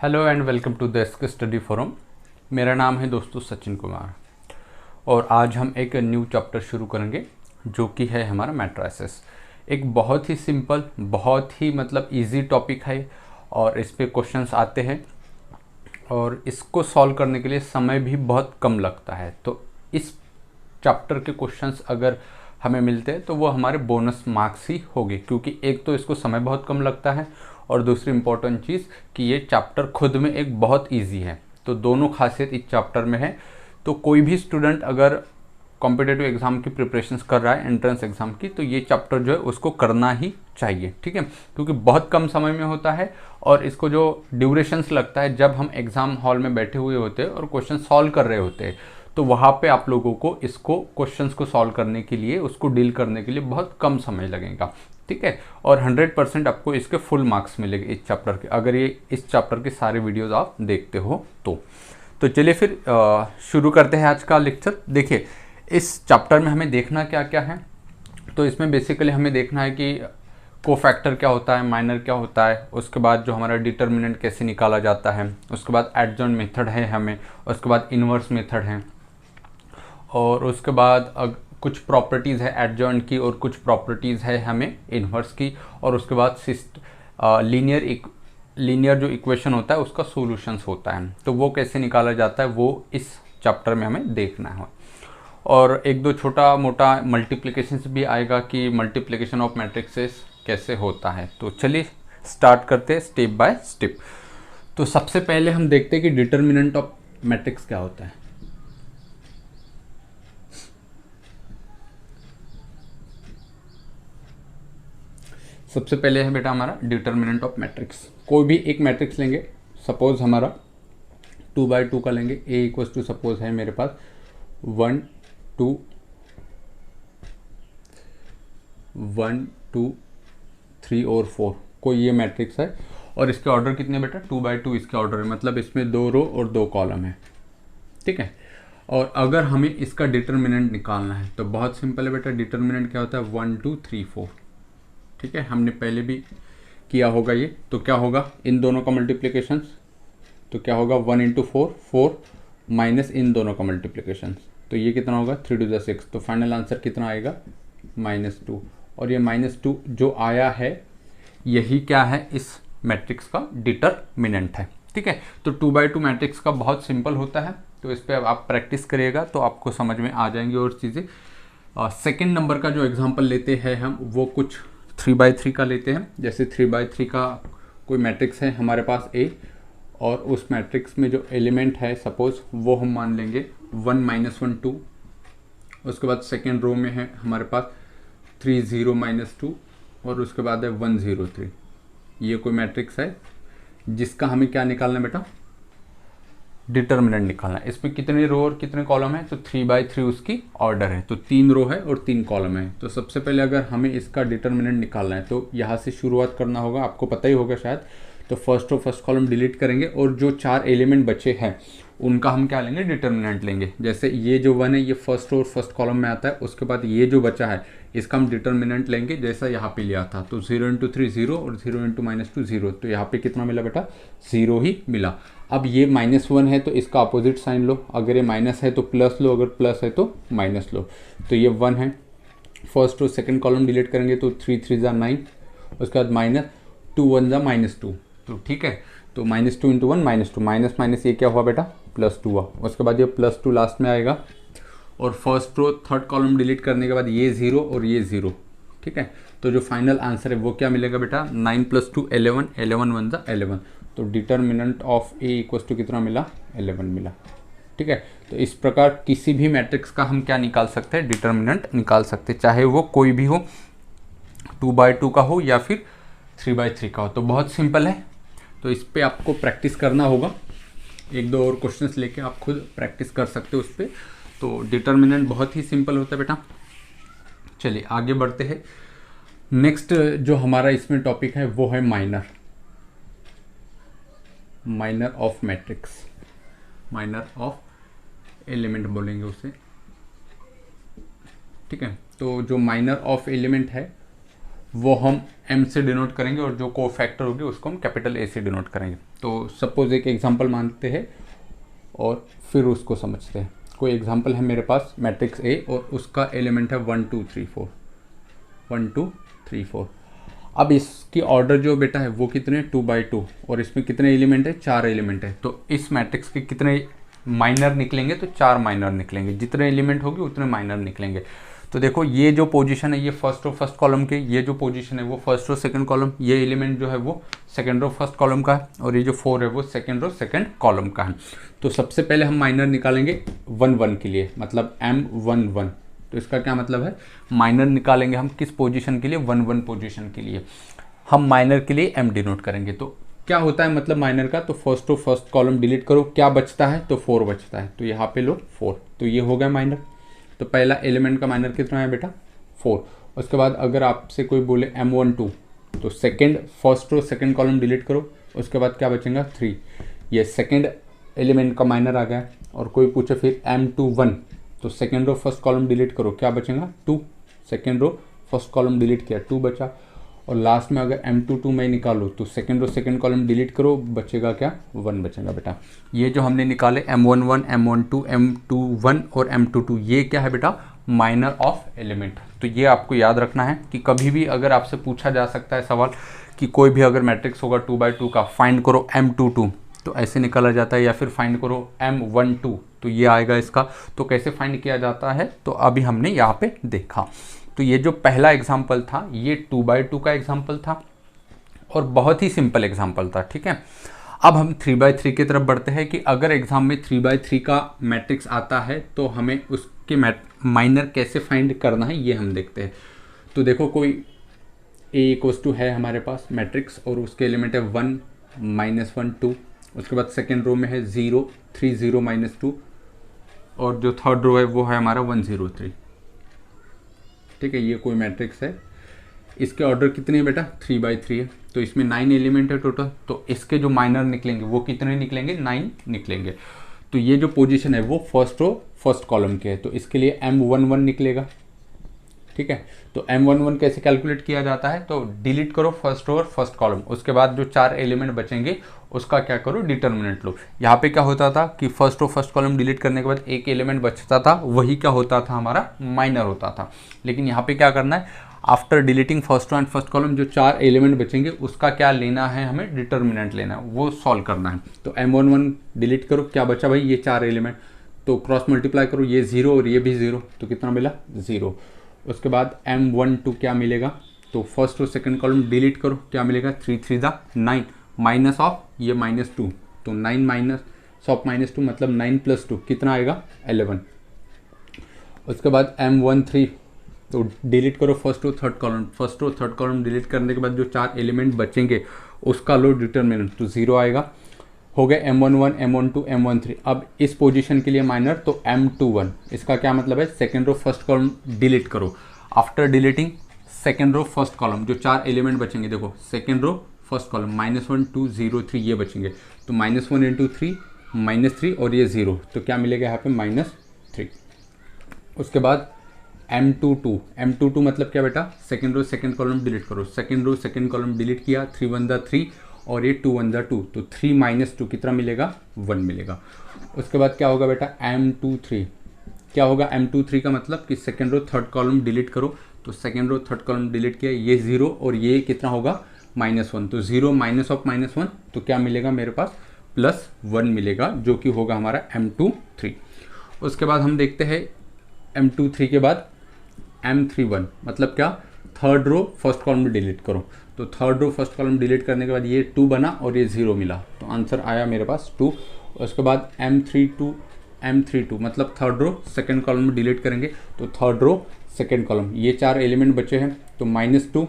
Hello and welcome to the study forum. मेरा नाम है दोस्तों सचिन कुमार और आज हम एक न्यू चैप्टर शुरू करेंगे जो कि है हमारा मैट्रिसेस। एक बहुत ही सिंपल, बहुत ही इजी टॉपिक है और इस पे क्वेश्चंस आते हैं और इसको सॉल्व करने के लिए समय भी बहुत कम लगता है। तो इस चैप्टर के क्वेश्चंस अगर हमें मिलते हैं तो वो हमारे बोनस मार्क्स ही होंगे, क्योंकि एक तो इसको समय बहुत कम लगता है और दूसरी इम्पोर्टेंट चीज़ कि ये चैप्टर खुद में एक बहुत इजी है। तो दोनों खासियत इस चैप्टर में है। तो कोई भी स्टूडेंट अगर कॉम्पिटिटिव एग्ज़ाम की प्रिपरेशंस कर रहा है, एंट्रेंस एग्ज़ाम की, तो ये चैप्टर जो है उसको करना ही चाहिए, ठीक है, क्योंकि बहुत कम समय में होता है और इसको जो ड्यूरेशंस लगता है जब हम एग्ज़ाम हॉल में बैठे हुए होते हैं और क्वेश्चन सॉल्व कर रहे होते हैं, तो वहाँ पे आप लोगों को इसको क्वेश्चंस को सॉल्व करने के लिए, उसको डील करने के लिए बहुत कम समय लगेगा, ठीक है। और 100% आपको इसके फुल मार्क्स मिलेंगे इस चैप्टर के, अगर ये इस चैप्टर के सारे वीडियोस आप देखते हो तो चलिए फिर शुरू करते हैं आज का लेक्चर। देखिए, इस चैप्टर में हमें देखना क्या क्या है। तो इसमें बेसिकली हमें देखना है कि कोफैक्टर क्या होता है, माइनर क्या होता है, उसके बाद जो हमारा डिटर्मिनेंट कैसे निकाला जाता है, उसके बाद एडजॉइंट मेथड है हमें, उसके बाद इन्वर्स मेथड है, और उसके बाद कुछ प्रॉपर्टीज़ है एडजॉइंट की और कुछ प्रॉपर्टीज़ है हमें इन्वर्स की, और उसके बाद लीनियर जो इक्वेशन होता है उसका सॉल्यूशंस होता है, तो वो कैसे निकाला जाता है वो इस चैप्टर में हमें देखना है। और एक दो छोटा मोटा मल्टीप्लिकेशन भी आएगा कि मल्टीप्लिकेशन ऑफ मैट्रिक्सेस कैसे होता है। तो चलिए स्टार्ट करते हैं स्टेप बाय स्टेप। तो सबसे पहले हम देखते हैं कि डिटर्मिनेंट ऑफ मैट्रिक्स क्या होता है। सबसे पहले है बेटा हमारा डिटर्मिनेंट ऑफ मैट्रिक्स। कोई भी एक मैट्रिक्स लेंगे, सपोज हमारा 2x2 का लेंगे। ए इक्वल्स टू सपोज है मेरे पास 1 2 1 2 3 और 4, कोई ये मैट्रिक्स है और इसके ऑर्डर कितने बेटा 2x2 इसके ऑर्डर है, मतलब इसमें 2 रो और 2 कॉलम है, ठीक है। और अगर हमें इसका डिटर्मिनेंट निकालना है तो बहुत सिंपल है बेटा। डिटर्मिनेंट क्या होता है 1 2 3 4, ठीक है, हमने पहले भी किया होगा ये। तो क्या होगा इन दोनों का मल्टीप्लिकेशंस, तो क्या होगा 1 इंटू 4 4 माइनस इन दोनों का मल्टीप्लिकेशंस, तो ये कितना होगा 3 टू द 6, तो फाइनल आंसर कितना आएगा -2। और ये -2 जो आया है यही क्या है इस मैट्रिक्स का डिटर्मिनेंट है, ठीक है। तो 2x2 मैट्रिक्स का बहुत सिंपल होता है, तो इस पर आप प्रैक्टिस करिएगा तो आपको समझ में आ जाएंगी और चीज़ें। सेकेंड नंबर का जो एग्जाम्पल लेते हैं हम वो कुछ 3x3 का लेते हैं। जैसे 3x3 का कोई मैट्रिक्स है हमारे पास A, और उस मैट्रिक्स में जो एलिमेंट है सपोज वो हम मान लेंगे 1 -1 2, उसके बाद सेकेंड रो में है हमारे पास 3 0 -2 और उसके बाद है 1 0 3। ये कोई मैट्रिक्स है जिसका हमें क्या निकालना है बेटा डिटर्मिनेंट निकालना है। इसमें कितने रो और कितने कॉलम है, तो 3x3 उसकी ऑर्डर है, तो 3 रो है और 3 कॉलम है। तो सबसे पहले अगर हमें इसका डिटर्मिनेंट निकालना है तो यहाँ से शुरुआत करना होगा, आपको पता ही होगा शायद। तो first row first column delete करेंगे और जो 4 एलिमेंट बचे हैं उनका हम क्या लेंगे डिटर्मिनेंट लेंगे। जैसे ये जो 1 है ये फर्स्ट रो और फर्स्ट कॉलम में आता है, उसके बाद ये जो बचा है इसका हम डिटर्मिनेंट लेंगे जैसा यहाँ पे लिया था। तो 0 इंटू 3 0 और 0 इंटू -2 0, तो यहाँ पे कितना मिला बेटा 0 ही मिला। अब ये -1 है तो इसका अपोजिट साइन लो, अगर ये माइनस है तो प्लस लो, अगर प्लस है तो माइनस लो। तो ये 1 है, first row second column delete करेंगे तो 3 3 ज़ा 9, उसके बाद -2 1 ज़ा -2, तो ठीक है। तो -2 इंटू 1 -2, माइनस माइनस ये क्या हुआ बेटा +2 हुआ। उसके बाद ये +2 लास्ट में आएगा और first row third column delete करने के बाद ये 0 और ये 0, ठीक है। तो जो फाइनल आंसर है वो क्या मिलेगा बेटा 9 + 2 11, 11 1 ज़ा 11, तो determinant of A equals to कितना मिला 11 मिला, ठीक है। तो इस प्रकार किसी भी मैट्रिक्स का हम क्या निकाल सकते हैं डिटर्मिनेंट निकाल सकते हैं, चाहे वो कोई भी हो, 2x2 का हो या फिर 3x3 का हो। तो बहुत सिंपल है, तो इस पर आपको प्रैक्टिस करना होगा। एक दो और क्वेश्चंस लेके आप खुद प्रैक्टिस कर सकते हो उस पर। तो डिटर्मिनेंट बहुत ही सिंपल होता है बेटा। चलिए आगे बढ़ते हैं। नेक्स्ट जो हमारा इसमें टॉपिक है वो है minor of matrix, minor of element बोलेंगे उसे, ठीक है। तो जो माइनर ऑफ एलिमेंट है वो हम m से डिनोट करेंगे और जो कोफैक्टर होगी उसको हम कैपिटल A से डिनोट करेंगे। तो सपोज एक एग्जांपल मानते हैं और फिर उसको समझते हैं। कोई एग्जांपल है मेरे पास मैट्रिक्स A और उसका एलिमेंट है 1 2 3 4, 1 2 3 4। अब इसकी ऑर्डर जो बेटा है वो कितने 2 बाई 2 और इसमें कितने एलिमेंट है 4 एलिमेंट है। तो इस मैट्रिक्स के कितने माइनर निकलेंगे तो 4 माइनर निकलेंगे, जितने एलिमेंट होंगे उतने माइनर निकलेंगे। तो देखो ये जो पोजीशन है ये फर्स्ट रो फर्स्ट कॉलम के, ये जो पोजीशन है वो फर्स्ट रो सेकंड कॉलम, ये एलिमेंट जो है वो सेकंड रो फर्स्ट कॉलम का है और ये जो 4 है वो सेकंड रो सेकंड कॉलम का है। तो सबसे पहले हम माइनर निकालेंगे 1 1 के लिए, मतलब M1 1। तो इसका क्या मतलब है, माइनर निकालेंगे हम किस पोजीशन के लिए 1 1 पोजीशन के लिए। हम माइनर के लिए M डिनोट करेंगे। तो क्या होता है मतलब माइनर का, तो first row first column delete करो, क्या बचता है तो 4 बचता है, तो यहाँ पे लो 4, तो ये हो गया माइनर। तो पहला एलिमेंट का माइनर कितना है बेटा 4। उसके बाद अगर आपसे कोई बोले M1 2 तो second first row second column delete करो, उसके बाद क्या बचेगा 3, ये सेकंड एलिमेंट का माइनर आ गया। और कोई पूछे फिर M2 1 तो second row first column delete करो, क्या बचेगा 2, second row first column delete किया 2 बचा। और लास्ट में अगर M2 2 मैं निकालो तो second row second column delete करो, बचेगा क्या 1 बचेगा बेटा। ये जो हमने निकाले M1 1 M1 2 M2 1 और M2 2 ये क्या है बेटा माइनर ऑफ एलिमेंट। तो ये आपको याद रखना है कि कभी भी अगर आपसे पूछा जा सकता है सवाल कि कोई भी अगर मैट्रिक्स होगा 2 बाई 2 का फाइंड करो M2 2 तो ऐसे निकाला जाता है, या फिर फाइंड करो M1 2 तो ये आएगा इसका। तो कैसे फाइंड किया जाता है तो अभी हमने यहाँ पे देखा। तो ये जो पहला एग्जाम्पल था ये 2 बाई 2 का एग्जाम्पल था और बहुत ही सिंपल एग्जाम्पल था, ठीक है। अब हम 3 बाई 3 की तरफ बढ़ते हैं कि अगर एग्जाम में 3 बाई 3 का मैट्रिक्स आता है तो हमें उसके माइनर कैसे फाइंड करना है ये हम देखते हैं। तो देखो कोई A इक्वल्स टू है हमारे पास मैट्रिक्स और उसके एलिमेंट है 1 -1 2, उसके बाद सेकेंड रो में है 0 3 0 -2 और जो थर्ड रो है वो है हमारा 1 0 3, ठीक है। ये कोई मैट्रिक्स है, इसके ऑर्डर कितने है बेटा 3 बाई 3 है। तो इसमें 9 एलिमेंट है टोटल, तो इसके जो माइनर निकलेंगे वो कितने निकलेंगे 9 निकलेंगे। तो ये जो पोजीशन है वो फर्स्ट रो फर्स्ट कॉलम के है, तो इसके लिए M11 निकलेगा, ठीक है। तो M11 कैसे कैलकुलेट किया जाता है, तो डिलीट करो फर्स्ट रो और फर्स्ट कॉलम, उसके बाद जो 4 एलिमेंट बचेंगे उसका क्या करो डिटर्मिनेंट लो। यहाँ पे क्या होता था कि first row first column delete करने के बाद एक एलिमेंट बचता था, वही क्या होता था हमारा माइनर होता था। लेकिन यहाँ पे क्या करना है, after deleting first row and first column जो 4 एलिमेंट बचेंगे उसका क्या लेना है, हमें डिटर्मिनेंट लेना है, वो सॉल्व करना है। तो M11 डिलीट करो, क्या बचा भाई ये 4 एलिमेंट, तो क्रॉस मल्टीप्लाई करो, ये 0 और ये भी 0, तो कितना मिला 0। उसके बाद M12 क्या मिलेगा, तो फर्स्ट और सेकंड कॉलम डिलीट करो, क्या मिलेगा 3 3 9 माइनस ऑफ ये -2, तो 9 माइनस ऑफ -2 मतलब 9 + 2 कितना आएगा 11। उसके बाद M13 तो डिलीट करो फर्स्ट और थर्ड कॉलम, फर्स्ट और थर्ड कॉलम डिलीट करने के बाद जो 4 एलिमेंट बचेंगे उसका लो डिटर्मिनेंट, तो 0 आएगा। हो गया M11 M12 M13। अब इस पोजीशन के लिए माइनर तो M21, इसका क्या मतलब है second row first column delete करो। After deleting second row first column जो 4 एलिमेंट बचेंगे, देखो सेकेंड रो फर्स्ट कॉलम -1 2 0 3 ये बचेंगे, तो -1 × 3 -3 और ये 0, तो क्या मिलेगा यहाँ पे -3। उसके बाद M22 मतलब क्या बेटा second row second column delete करो, second row second column delete किया 3 1 3 और ये 2 1 2, तो 3 - 2 कितना मिलेगा 1 मिलेगा। उसके बाद क्या होगा बेटा M23, क्या होगा M23 का मतलब कि second row third column delete करो, तो second row third column delete किया, ये 0 और ये कितना होगा -1, तो 0 माइनस ऑफ -1 तो क्या मिलेगा मेरे पास +1 मिलेगा, जो कि होगा हमारा M23। उसके बाद हम देखते हैं M23 के बाद M31 मतलब क्या third row first column delete करो, तो third row first column delete करने के बाद ये 2 बना और ये 0 मिला, तो आंसर आया मेरे पास 2। उसके बाद M32 मतलब थर्ड रो सेकंड कॉलम में डिलीट करेंगे, तो थर्ड रो सेकंड कॉलम ये 4 एलिमेंट बचे हैं, तो -2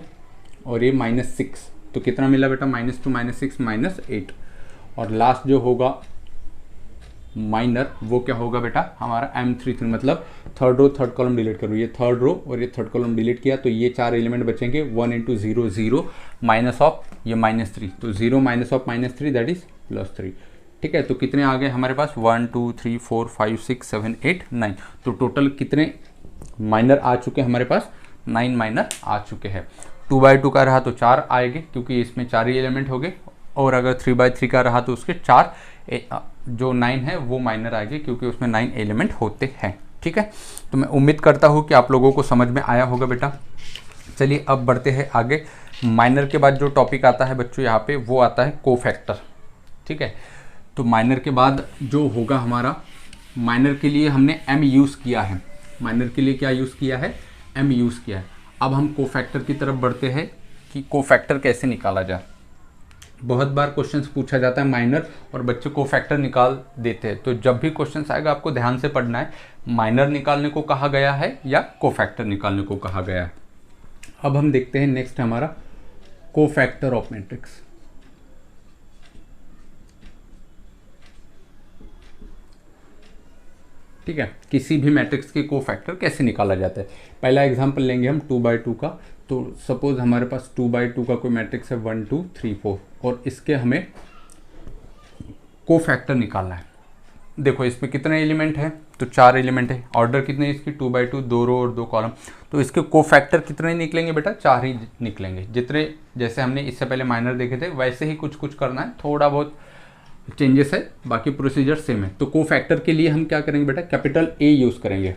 और ये -6, तो कितना मिला बेटा -2 -6 -8। और लास्ट जो होगा माइनर वो क्या होगा बेटा हमारा M33 मतलब third row third column delete करो, ये थर्ड रो और ये थर्ड कॉलम डिलीट किया, तो ये 4 एलिमेंट बचेंगे 1 × 0 0 माइनस ऑफ ये -3, तो 0 माइनस ऑफ -3 दैट इज +3, ठीक है। तो कितने आ गए हमारे पास 1 2 3 4 5 6 7 8 9, तो टोटल कितने माइनर आ चुके हैं हमारे पास 9 माइनर आ चुके हैं। 2/2 का रहा तो 4 आएंगे क्योंकि इसमें 4 ही एलिमेंट हो गए, और अगर 3/3 का रहा तो उसके 4 जो 9 है वो माइनर आएंगे क्योंकि उसमें 9 एलिमेंट होते हैं। ठीक है, तो मैं उम्मीद करता हूँ कि आप लोगों को समझ में आया होगा बेटा। चलिए अब बढ़ते हैं आगे। माइनर के बाद जो टॉपिक आता है बच्चों यहाँ पे वो आता है कोफैक्टर। ठीक है, तो माइनर के बाद जो होगा हमारा, माइनर के लिए हमने m यूज़ किया है, माइनर के लिए क्या यूज़ किया है, m यूज़ किया है। अब हम कोफैक्टर की तरफ बढ़ते हैं कि कोफैक्टर कैसे निकाला जाए। बहुत बार क्वेश्चंस पूछा जाता है माइनर और बच्चे कोफैक्टर निकाल देते हैं, तो जब भी क्वेश्चंस आएगा आपको ध्यान से पढ़ना है, माइनर निकालने को कहा गया है या कोफैक्टर निकालने को कहा गया है। अब हम देखते हैं नेक्स्ट हमारा कोफैक्टर ऑफ मैट्रिक्स। ठीक है, किसी भी मैट्रिक्स के कोफैक्टर कैसे निकाला जाता है। पहला एग्जांपल लेंगे हम 2/2 का। तो सपोज हमारे पास 2/2 का कोई मैट्रिक्स है 1 2 3 4 और इसके हमें कोफैक्टर निकालना है। देखो इसमें कितने एलिमेंट हैं, तो 4 एलिमेंट है। ऑर्डर कितने इसकी 2/2, 2 रो और 2 कॉलम। तो इसके कोफैक्टर कितने निकलेंगे बेटा, 4 ही निकलेंगे। जितने जैसे हमने इससे पहले माइनर देखे थे वैसे ही कुछ कुछ करना है, थोड़ा बहुत चेंजेस है, बाकी प्रोसीजर सेम है। तो कोफैक्टर के लिए हम क्या करेंगे बेटा, कैपिटल A यूज़ करेंगे।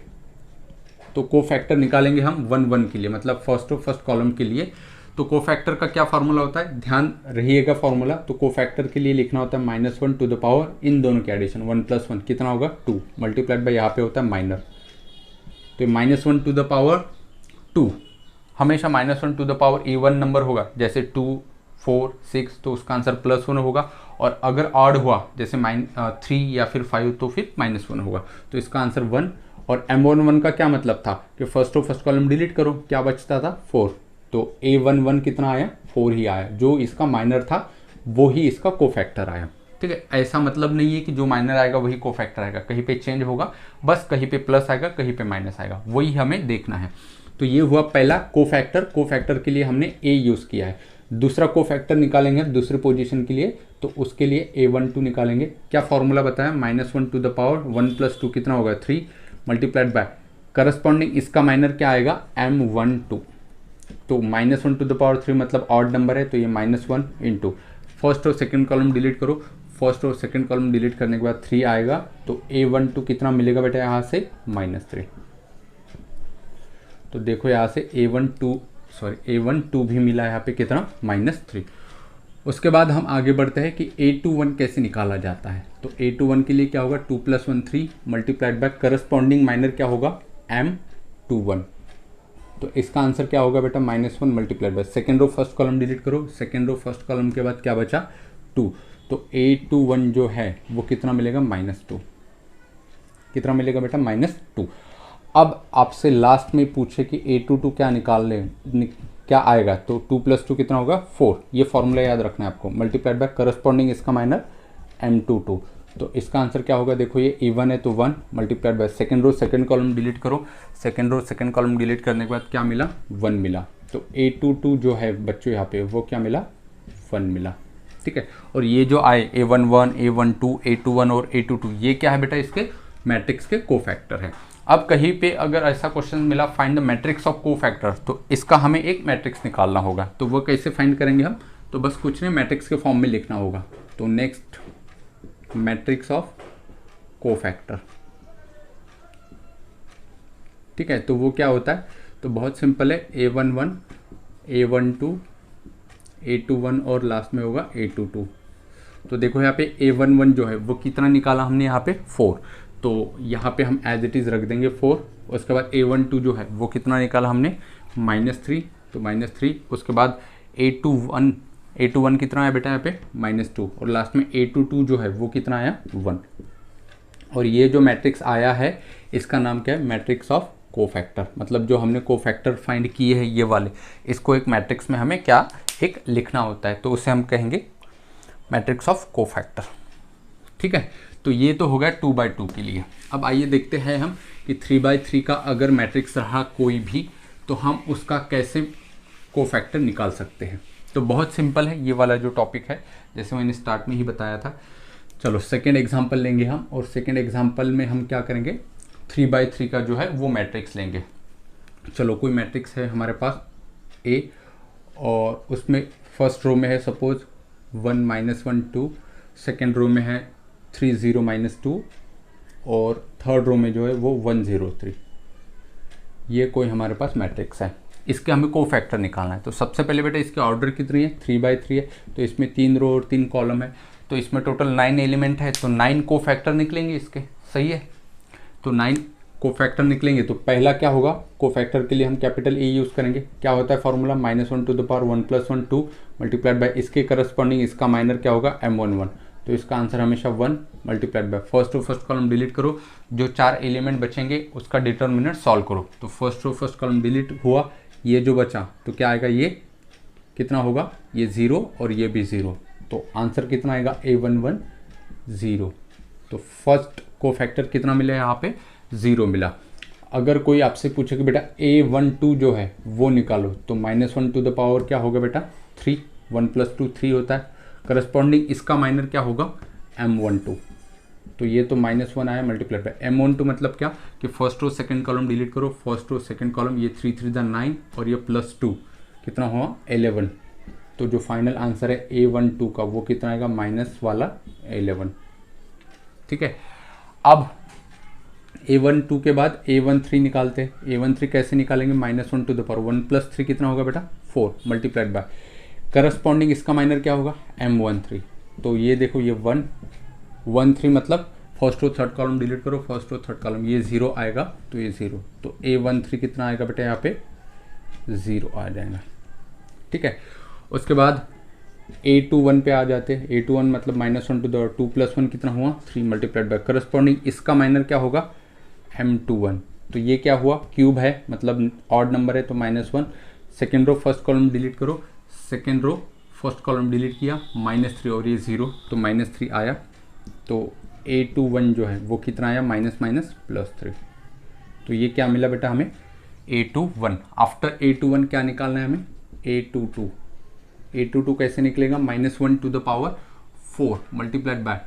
तो कोफैक्टर निकालेंगे हम 1 1 के लिए, मतलब फर्स्ट कॉलम के लिए। तो कोफैक्टर का क्या फार्मूला होता है, ध्यान रहिएगा फार्मूला। तो कोफैक्टर के लिए लिखना होता है -1 टू द पावर, इन दोनों के एडिशन 1 + 1 कितना होगा 2 मल्टीप्लाइड बाय यहाँ पे होता है माइनर। तो -1 टू द पावर 2, हमेशा -1 to the power even number होगा, जैसे 2 4 6 तो उसका आंसर +1 होगा। और अगर ऑड हुआ जैसे 3 या फिर 5 तो फिर -1 होगा। तो इसका आंसर 1। और M11 का क्या मतलब था कि फर्स्ट कॉलम डिलीट करो, क्या बचता था 4। तो A11 कितना आया 4 ही आया, जो इसका माइनर था वो ही इसका कोफैक्टर आया। ठीक है, ऐसा मतलब नहीं है कि जो माइनर आएगा वही कोफैक्टर आएगा, कहीं पे चेंज होगा, बस कहीं पे प्लस आएगा कहीं पे माइनस आएगा, वही हमें देखना है। तो ये हुआ पहला कोफैक्टर। कोफैक्टर के लिए हमने A यूज़ किया है। दूसरा कोफैक्टर निकालेंगे दूसरी पोजीशन के लिए, तो उसके लिए A12 निकालेंगे। क्या फॉर्मूला बताया, -1 टू द पावर 1 + 2 कितना होगा 3 मल्टीप्लाइड बाय करस्पॉन्डिंग इसका माइनर क्या आएगा M12। तो -1 टू द पावर 3 मतलब ऑड नंबर है, तो ये -1 इंटू फर्स्ट और सेकंड कॉलम डिलीट करो। फर्स्ट और सेकंड कॉलम डिलीट करने के बाद 3 आएगा, तो A12 कितना मिलेगा बेटा यहाँ से -3। तो देखो यहाँ से A12 भी मिला है यहाँ पे कितना -3। उसके बाद हम आगे बढ़ते हैं कि A21 कैसे निकाला जाता है। तो A21 के लिए क्या होगा 2 + 1 3 मल्टीप्लाइड बाय करस्पॉन्डिंग माइनर क्या होगा M21। तो इसका आंसर क्या होगा बेटा -1 multiplied by second row first column delete करो। सेकेंड रो फर्स्ट कॉलम के बाद क्या बचा 2। तो A21 जो है वो कितना मिलेगा -2। कितना मिलेगा बेटा -2। अब आपसे लास्ट में पूछे कि A22 क्या क्या आएगा, तो 2 + 2 कितना होगा 4। ये फॉर्मूला याद रखना है आपको, मल्टीप्लाइड बाय करस्पॉन्डिंग इसका माइनर M22। तो इसका आंसर क्या होगा, देखो ये इवन है तो 1 multiplied by second row second column delete करो। Second row second column delete करने के बाद क्या मिला 1 मिला। तो A22 जो है बच्चों यहाँ पे वो क्या मिला 1 मिला। ठीक है, और ये जो आए A11 A12 A21 और A22 ये क्या है बेटा, इसके मैट्रिक्स के कोफैक्टर है। अब कहीं पे अगर ऐसा क्वेश्चन मिला find the matrix of cofactor, तो इसका हमें एक मैट्रिक्स निकालना होगा। तो वो कैसे फाइंड करेंगे हम, तो बस कुछ नहीं मैट्रिक्स के फॉर्म में लिखना होगा। तो नेक्स्ट मैट्रिक्स ऑफ कोफैक्टर। ठीक है, तो वो क्या होता है, तो बहुत सिंपल है A11 A12 A21 और लास्ट में होगा A22। तो देखो यहाँ पे A11 जो है वो कितना निकाला हमने यहाँ पे 4, तो यहाँ पे हम एज इट इज़ रख देंगे 4। उसके बाद A12 जो है वो कितना निकाला हमने -3, तो -3। उसके बाद A21 कितना आया बेटा यहाँ पे -2 और लास्ट में A22 जो है वो कितना आया 1। और ये जो मैट्रिक्स आया है इसका नाम क्या है, मैट्रिक्स ऑफ कोफैक्टर। मतलब जो हमने कोफैक्टर फाइंड किए हैं ये वाले, इसको एक मैट्रिक्स में हमें क्या एक लिखना होता है, तो उसे हम कहेंगे मैट्रिक्स ऑफ कोफैक्टर। ठीक है, तो ये तो होगा 2/2 के लिए। अब आइए देखते हैं हम कि 3/3 का अगर मैट्रिक्स रहा कोई भी, तो हम उसका कैसे कोफैक्टर निकाल सकते हैं। तो बहुत सिंपल है ये वाला जो टॉपिक है, जैसे मैंने स्टार्ट में ही बताया था। चलो सेकेंड एग्जाम्पल लेंगे हम, और सेकेंड एग्जाम्पल में हम क्या करेंगे 3/3 का जो है वो मैट्रिक्स लेंगे। चलो कोई मैट्रिक्स है हमारे पास A, और उसमें फर्स्ट रो में है सपोज 1 -1 2, सेकेंड रो में है 3 0 -2 और थर्ड रो में जो है वो 1 0 3। ये कोई हमारे पास मैट्रिक्स है, इसके हमें कोफैक्टर निकालना है। तो सबसे पहले बेटा इसकी ऑर्डर कितनी है, 3/3 है, तो इसमें 3 रो और 3 कॉलम है, तो इसमें टोटल 9 एलिमेंट है, तो 9 कोफैक्टर निकलेंगे इसके, सही है। तो 9 कोफैक्टर निकलेंगे, तो पहला क्या होगा, कोफैक्टर के लिए हम कैपिटल ए यूज़ करेंगे। क्या होता है formula, -1 to the power 1 + 1 2 multiplied by इसके करस्पॉन्डिंग इसका माइनर क्या होगा M11। तो इसका आंसर हमेशा 1 multiplied by first row first column delete करो, जो 4 एलिमेंट बचेंगे उसका डिटर्मिनेंट सॉल्व करो। तो first row first column delete हुआ, ये जो बचा तो क्या आएगा, ये कितना होगा, ये 0 और ये भी 0, तो आंसर कितना आएगा A11 0। तो फर्स्ट कोफैक्टर कितना मिला यहाँ पे, 0 मिला। अगर कोई आपसे पूछे कि बेटा A12 जो है वो निकालो, तो -1 टू द पावर क्या होगा बेटा 3, 1 + 2 3 होता है, करस्पॉन्डिंग इसका माइनर क्या होगा M12। तो ये तो -1 आया मल्टीप्लाई बाय M12 मतलब क्या कि first row second column delete करो, फर्स्ट रो सेकंड कॉलम, ये 3 3 9 और ये +2 कितना हुआ 11। तो जो फाइनल आंसर है A12 का वो कितना आएगा, -11। ठीक है। अब A12 के बाद A13 निकालते हैं। A13 कैसे निकालेंगे, -1 टू द पावर 1 + 3 कितना होगा बेटा 4 मल्टीप्लाइड बाय करस्पॉन्डिंग इसका माइनर क्या होगा M13। तो ये देखो ये 1 1 3 मतलब first row third column delete करो, फर्स्ट रो थर्ड कॉलम, ये 0 आएगा तो ये 0, तो A13 कितना आएगा बेटा यहाँ पे 0 आ जाएगा। ठीक है। उसके बाद A21 पे आ जाते हैं। A21 मतलब -1 टू द 2 + 1 कितना हुआ 3 मल्टीप्लाइड बाय करस्पॉन्डिंग इसका माइनर क्या होगा M21। तो ये क्या हुआ, क्यूब है मतलब ऑड नंबर है तो -1। Second row first column delete करो, second row first column delete किया, -3 और ये 0, तो -3 आया। तो A21 जो है वो कितना आया, +3। तो ये क्या मिला बेटा हमें A21। आफ्टर A21 क्या निकालना है हमें, A22। A22 कैसे निकलेगा, -1 to the power 4 multiplied by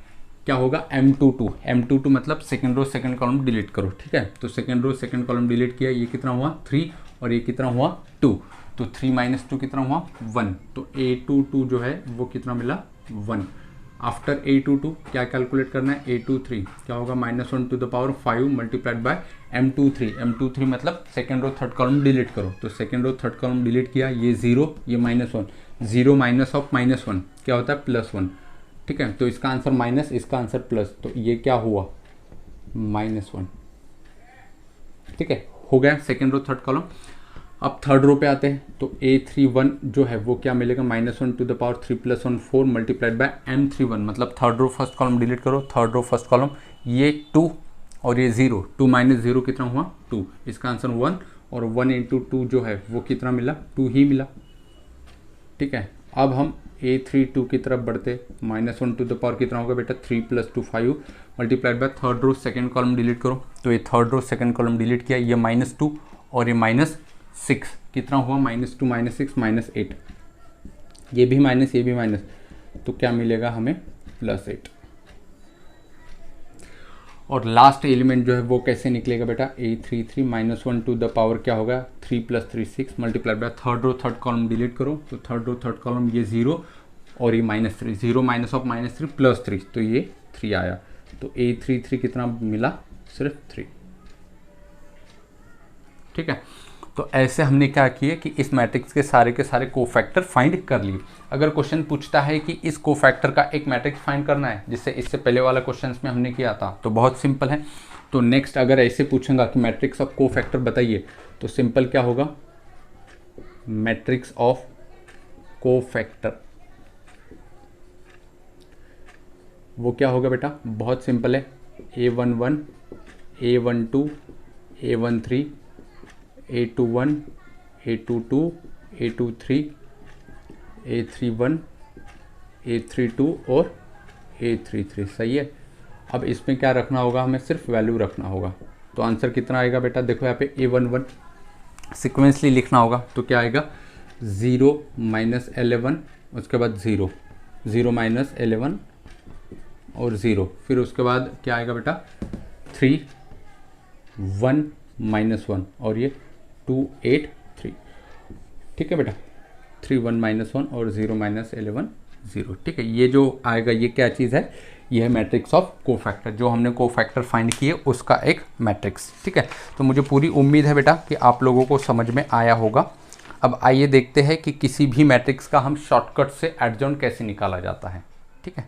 क्या होगा M22 मतलब second row second column delete करो। ठीक है। तो second row second column delete किया, ये कितना हुआ 3 और ये कितना हुआ 2, तो 3 - 2 कितना हुआ 1। तो A22 जो है वो कितना मिला 1। आफ्टर A22 क्या कैलकुलेट करना है, A23 क्या होगा, -1 to the power 5 multiplied by M23 मतलब second row third column delete करो, तो second row third column delete किया, ये 0 ये -1, 0 माइनस ऑफ -1 क्या होता है +1। ठीक है। तो इसका आंसर माइनस, इसका आंसर प्लस, तो ये क्या हुआ -1। ठीक है, हो गया सेकेंड रो थर्ड कॉलम। अब थर्ड रो पे आते हैं, तो A31 जो है वो क्या मिलेगा, -1 to the power 3 + 1 4 multiplied by M31 मतलब third row first column delete करो, थर्ड रो फर्स्ट कॉलम, ये 2 और ये 0, 2 - 0 कितना हुआ 2, इसका आंसर 1 और 1 × 2 जो है वो कितना मिला 2 ही मिला। ठीक है। अब हम A32 की तरफ बढ़ते, -1 टू द पावर कितना होगा बेटा 3 + 2 5 multiplied by third row second column delete करो, तो ये third row second column delete किया, ये -2 और ये -6 कितना हुआ -2 -6 -8, ये भी माइनस ये भी माइनस, तो क्या मिलेगा हमें +8। और लास्ट एलिमेंट जो है वो कैसे निकलेगा बेटा A33 -1 टू द पावर क्या होगा 3 + 3 6 multiplied by third row third column delete करो, तो थर्ड रो थर्ड कॉलम ये 0 और ये -3, 0 माइनस ऑफ -3 +3, तो ये 3 आया। तो A33 कितना मिला सिर्फ 3। ठीक है। तो ऐसे हमने क्या किए कि इस मैट्रिक्स के सारे कोफैक्टर फाइंड कर लिए। अगर क्वेश्चन पूछता है कि इस कोफैक्टर का एक मैट्रिक्स फाइंड करना है, जिससे इससे पहले वाला क्वेश्चन में हमने किया था, तो बहुत सिंपल है। तो नेक्स्ट अगर ऐसे पूछेगा कि मैट्रिक्स ऑफ कोफैक्टर बताइए, तो सिंपल क्या होगा, मैट्रिक्स ऑफ कोफैक्टर वो क्या होगा बेटा, बहुत सिंपल है, A11 A12 A13 A21 A22 A23 A31 A32 और A33, सही है। अब इसमें क्या रखना होगा, हमें सिर्फ वैल्यू रखना होगा। तो आंसर कितना आएगा बेटा, देखो यहाँ पे A11 सिक्वेंसली लिखना होगा, तो क्या आएगा 0 - 11 उसके बाद 0 0 - 11 और 0, फिर उसके बाद क्या आएगा बेटा 3 1 - 1 और ये 2 8 3। ठीक है बेटा। 3 1 -1 और 0 -11 0। ठीक है, ये जो आएगा ये क्या चीज़ है, ये है मैट्रिक्स ऑफ कोफैक्टर, जो हमने कोफैक्टर फाइंड किए उसका एक मैट्रिक्स। ठीक है, तो मुझे पूरी उम्मीद है बेटा कि आप लोगों को समझ में आया होगा। अब आइए देखते हैं कि किसी भी मैट्रिक्स का हम शॉर्टकट से एडजॉइंट कैसे निकाला जाता है। ठीक है।